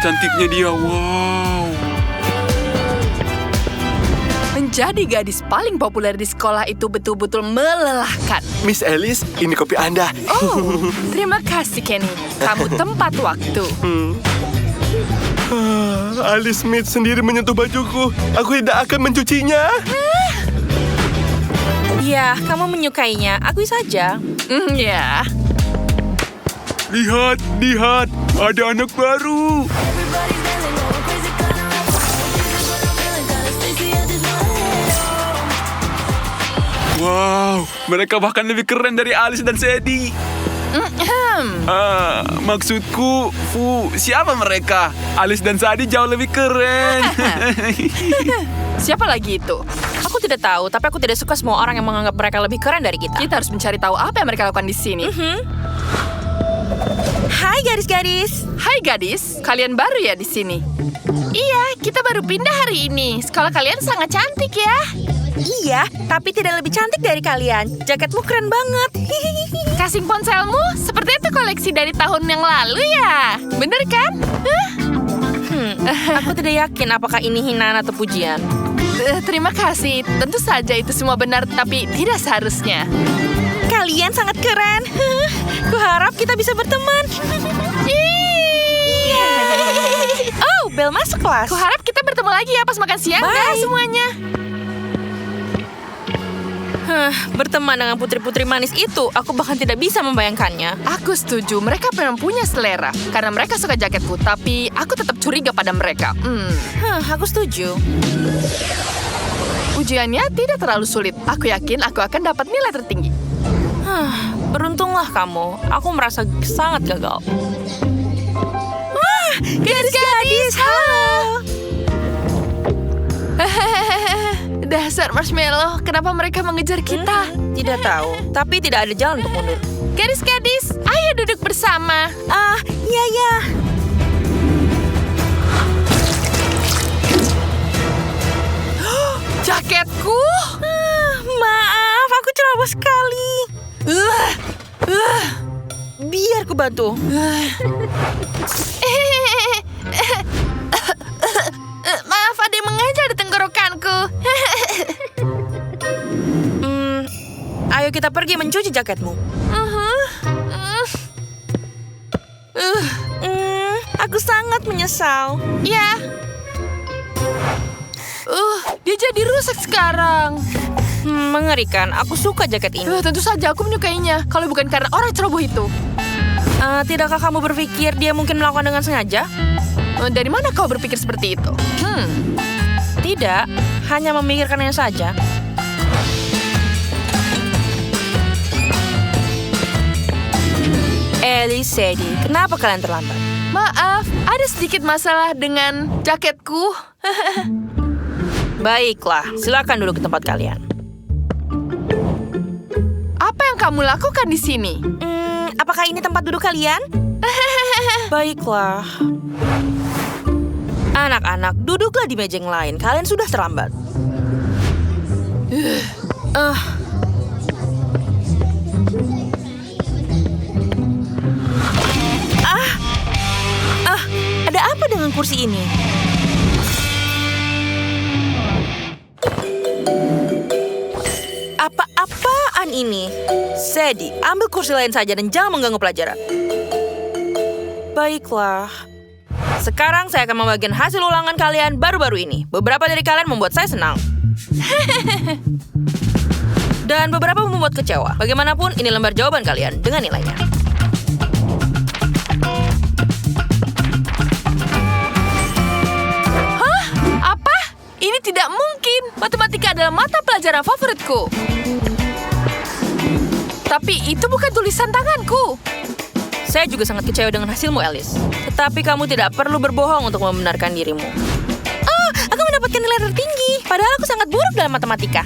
cantiknya dia. Wow. Menjadi gadis paling populer di sekolah itu betul-betul melelahkan. Miss Alice, ini kopi Anda. Oh, terima kasih Kenny. Kamu tempat waktu. Alice Smith sendiri menyentuh bajuku. Aku tidak akan mencucinya. Ya, kamu menyukainya. Akui saja. Ya. Lihat, lihat. Ada anak baru. Wow, mereka bahkan lebih keren dari Alice dan Sadie. Maksudku, siapa mereka? Alice dan Sadie jauh lebih keren. Siapa lagi itu? Aku tidak tahu, tapi aku tidak suka semua orang yang menganggap mereka lebih keren dari kita. Kita harus mencari tahu apa yang mereka lakukan di sini. Hai gadis-gadis. Hai gadis, kalian baru ya di sini? Iya, kita baru pindah hari ini. Sekolah kalian sangat cantik ya. Iya, tapi tidak lebih cantik dari kalian. Jaketmu keren banget. Casing ponselmu seperti itu koleksi dari tahun yang lalu ya. Bener kan? Aku tidak yakin apakah ini hinaan atau pujian. Terima kasih. Tentu saja itu semua benar, tapi tidak seharusnya. Kalian sangat keren. Kuharap kita bisa berteman. Oh, bel masuk kelas. Kuharap kita bertemu lagi ya pas makan siang. Bye. Dah semuanya. Berteman dengan putri-putri manis itu, aku bahkan tidak bisa membayangkannya. Aku setuju, mereka memang punya selera. Karena mereka suka jaketku, tapi aku tetap curiga pada mereka. Aku setuju. Ujiannya tidak terlalu sulit. Aku yakin aku akan dapat nilai tertinggi. Beruntunglah kamu. Aku merasa sangat gagal. Gadis-gadis, halo! Dasar marshmallow, kenapa mereka mengejar kita? Tidak tahu, tapi tidak ada jalan untuk mundur. Gadis-gadis, ayo duduk bersama. Iya. Jaketku? Maaf, aku ceroboh sekali. Biar ku bantu. Maaf, ada yang mengejar di tenggorokanku. Ayo kita pergi mencuci jaketmu. Aku sangat menyesal. Ya. Dia jadi rusak sekarang. Mengerikan. Aku suka jaket ini. Tentu saja aku menyukainya. Kalau bukan karena orang ceroboh itu. Tidakkah kamu berpikir dia mungkin melakukan dengan sengaja? Dari mana kau berpikir seperti itu? Tidak, hanya memikirkannya saja. Alice, Sadie, kenapa kalian terlambat? Maaf, ada sedikit masalah dengan jaketku. Baiklah, silakan duduk di tempat kalian. Apa yang kamu lakukan di sini? Apakah ini tempat duduk kalian? Baiklah. Anak-anak, duduklah di meja yang lain. Kalian sudah terlambat. Ada apa dengan kursi ini? Apa-apaan ini? Sadie, ambil kursi lain saja dan jangan mengganggu pelajaran. Baiklah. Sekarang saya akan membagikan hasil ulangan kalian baru-baru ini. Beberapa dari kalian membuat saya senang. Dan beberapa membuat kecewa. Bagaimanapun, ini lembar jawaban kalian dengan nilainya. Apa? Ini tidak mungkin. Matematika adalah mata pelajaran favoritku. Tapi itu bukan tulisan tanganku. Saya juga sangat kecewa dengan hasilmu, Alice. Tetapi kamu tidak perlu berbohong untuk membenarkan dirimu. Aku mendapatkan nilai tertinggi. Padahal aku sangat buruk dalam matematika.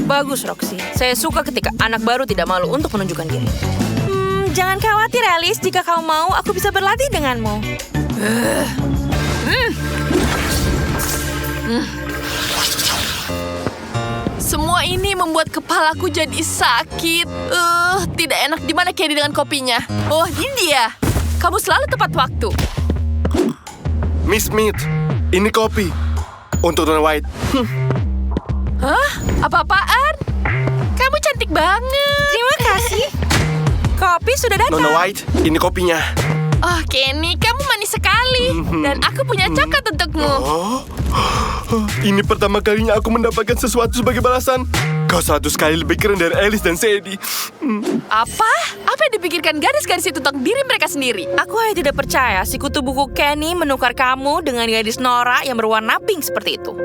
Bagus, Roxy. Saya suka ketika anak baru tidak malu untuk menunjukkan diri. Jangan khawatir, Alice. Jika kau mau, aku bisa berlatih denganmu. Semua ini membuat kepalaku jadi sakit. Tidak enak. Di mana Candy dengan kopinya? Oh, ini dia. Kamu selalu tepat waktu. Miss Smith, ini kopi. Untuk Nona White. Hah? Apa-apaan? Kamu cantik banget. Terima kasih. Kopi sudah datang. Nona White, ini kopinya. Oh, Kenny, kamu manis sekali. Dan aku punya coklat untukmu. Oh, ini pertama kalinya aku mendapatkan sesuatu sebagai balasan. Kau 100 kali lebih keren dari Alice dan Sadie. Apa? Apa yang dipikirkan gadis-gadis itu tentang diri mereka sendiri? Aku hanya tidak percaya si kutu buku Kenny menukar kamu dengan gadis Nora yang berwarna pink seperti itu.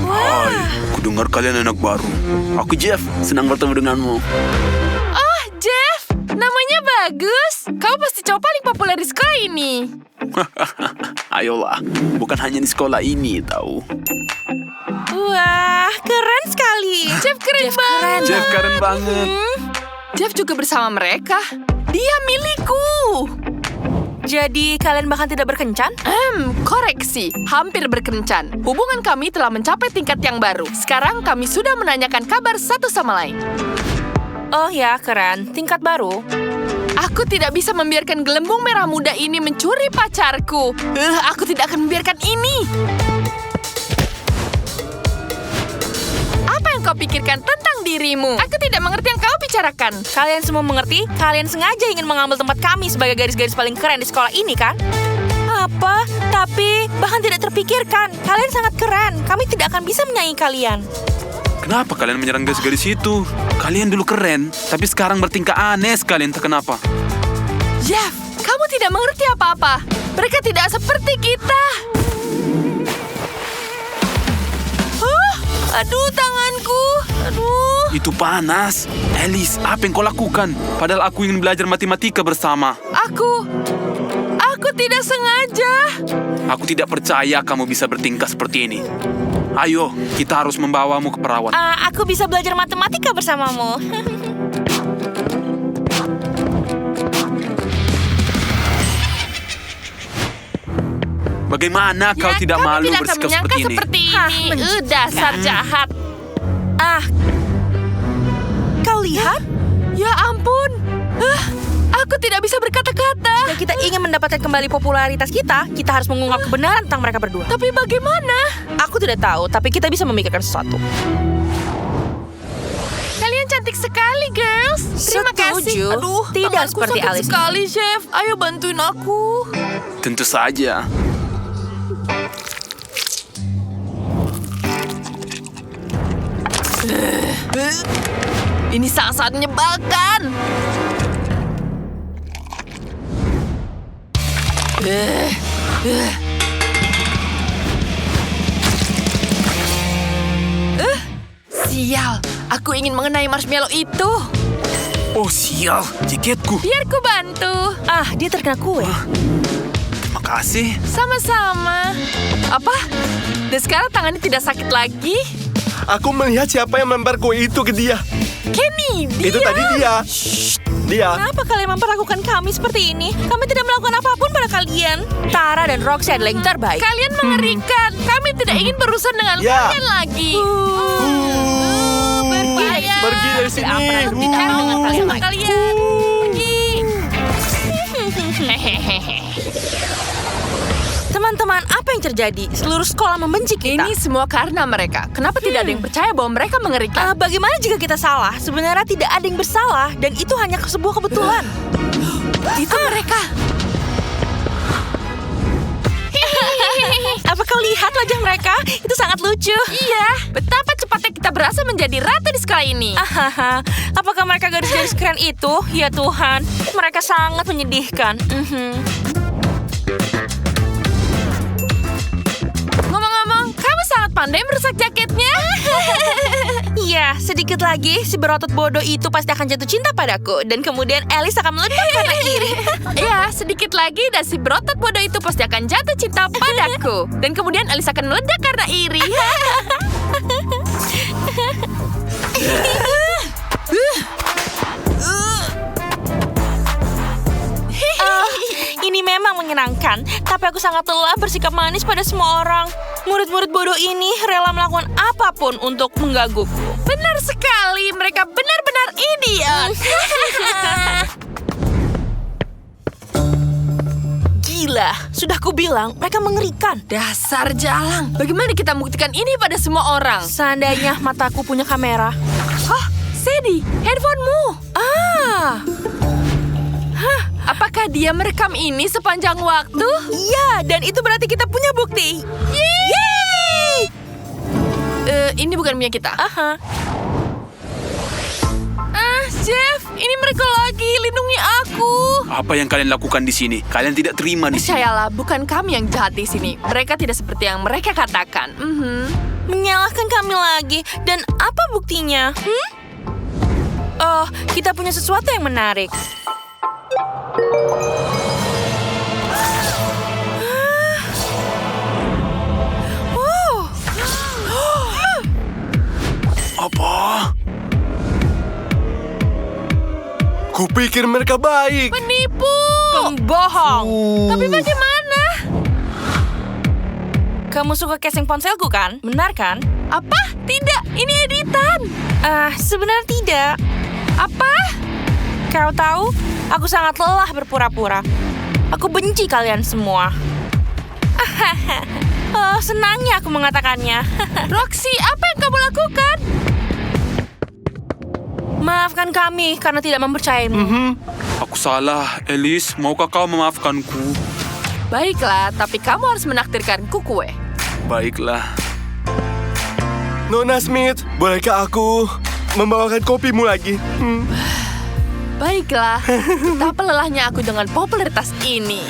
Hai, aku dengar kalian anak baru. Aku Jeff, senang bertemu denganmu. Oh, Jeff, namanya bagus. Kau pasti cowok paling populer di sekolah ini. Ayolah, bukan hanya di sekolah ini, tahu. Wah, keren sekali. Jeff keren banget. Jeff keren banget. Jeff juga bersama mereka. Dia milikku. Jadi kalian bahkan tidak berkencan? Koreksi. Hampir berkencan. Hubungan kami telah mencapai tingkat yang baru. Sekarang kami sudah menanyakan kabar satu sama lain. Oh ya, keren. Tingkat baru. Aku tidak bisa membiarkan gelembung merah muda ini mencuri pacarku. Aku tidak akan membiarkan ini. Apa yang kau pikirkan tentang dirimu? Aku tidak mengerti yang kau bicarakan. Kalian semua mengerti? Kalian sengaja ingin mengambil tempat kami sebagai gadis-gadis paling keren di sekolah ini, kan? Apa? Tapi bahkan tidak terpikirkan. Kalian sangat keren. Kami tidak akan bisa menyaingi kalian. Kenapa kalian menyerang gadis-gadis itu? Kalian dulu keren, tapi sekarang bertingkah aneh sekali, entah kenapa. Jeff, kamu tidak mengerti apa-apa. Mereka tidak seperti kita. Aduh, tanganku. Aduh. Itu panas. Alice, apa yang kau lakukan? Padahal aku ingin belajar matematika bersama. Aku tidak sengaja. Aku tidak percaya kamu bisa bertingkah seperti ini. Ayo, kita harus membawamu ke perawat. Aku bisa belajar matematika bersamamu. Bagaimana kau tidak kamu malu tidak akan bersikap menyangka seperti ini? seperti ini. Dasar jahat. Kau lihat? Ya ampun. Aku tidak bisa berkata-kata. Jika kita ingin mendapatkan kembali popularitas kita harus mengungkap kebenaran tentang mereka berdua. Tapi bagaimana? Aku tidak tahu, tapi kita bisa memikirkan sesuatu. Kalian cantik sekali, girls. Terima kasih. Setuju. Aduh, Tidak tanganku seperti sakit Alice. sekali, Chef. Ayo bantuin aku. Tentu saja. Ini sangat-sangat menyebalkan. Sial, aku ingin mengenai marshmallow itu. Oh sial, jaketku. Biar ku bantu. Dia terkena kue. Terima kasih. Sama-sama. Apa? Dan sekarang tangannya tidak sakit lagi? Aku melihat siapa yang melempar kue itu ke dia. Kenny, dia. Itu tadi dia. Dia. Kenapa kalian memperlakukan kami seperti ini? Kami tidak melakukan apapun pada kalian. Tara dan Roxy adalah yang terbaik. Kalian mengerikan. Kami tidak ingin berurusan dengan Ya. kalian lagi. Berbahaya. Pergi dari sini. Tidak pernah berbicara dengan kalian lagi. Pergi. Hehehe. Teman-teman, apa yang terjadi? Seluruh sekolah membenci kita. Ini semua karena mereka. Kenapa tidak ada yang percaya bahwa mereka mengerikan? Bagaimana jika kita salah? Sebenarnya tidak ada yang bersalah dan itu hanya sebuah kebetulan. Itu mereka. Apa kau lihat wajah mereka? Itu sangat lucu. Iya, betapa cepatnya kita berhasil menjadi ratu di sekolah ini. Apakah mereka gadis-gadis keren itu? Ya Tuhan, mereka sangat menyedihkan. Ngomong-ngomong, kamu sangat pandai merusak jaketnya. Iya, sedikit lagi si berotot bodoh itu pasti akan jatuh cinta padaku. Dan kemudian Alice akan meledak karena iri. Iya, sedikit lagi dan si berotot bodoh itu pasti akan jatuh cinta padaku. Dan kemudian Alice akan meledak karena iri. Ini memang menyenangkan, tapi aku sangat lelah bersikap manis pada semua orang. Murid-murid bodoh ini rela melakukan apapun untuk menggangguku. Benar sekali, mereka benar-benar idiot. gila. Sudah kubilang, mereka mengerikan. Dasar jalang. Bagaimana kita buktikan ini pada semua orang? Seandainya mataku punya kamera. Hah, Sadie, handphonemu. Ah, Apakah dia merekam ini sepanjang waktu? iya, dan itu berarti kita punya bukti. Yeay! Ini bukan punya kita. Aha. Jeff, ini mereka lagi. Lindungi aku. Apa yang kalian lakukan di sini? Kalian tidak terima di sini. Percayalah, bukan kami yang jahat di sini. Mereka tidak seperti yang mereka katakan. Menyalahkan kami lagi. Dan apa buktinya? Oh, kita punya sesuatu yang menarik. Wow. Apa? Kupikir mereka baik. Penipu. Pembohong. Tapi bagaimana? Kamu suka casing ponselku kan? Benar kan? Apa? Tidak, ini editan. Sebenarnya tidak. Apa? Kau tahu, aku sangat lelah berpura-pura. Aku benci kalian semua. Oh, senangnya aku mengatakannya. Roxy, apa yang kamu lakukan? Maafkan kami karena tidak mempercayaimu. Aku salah, Alice. Maukah kau memaafkanku? Baiklah, tapi kamu harus menakdirkanku kue. Baiklah. Nona Smith, bolehkah aku membawakan kopimu lagi? Baiklah, betapa lelahnya aku dengan popularitas ini.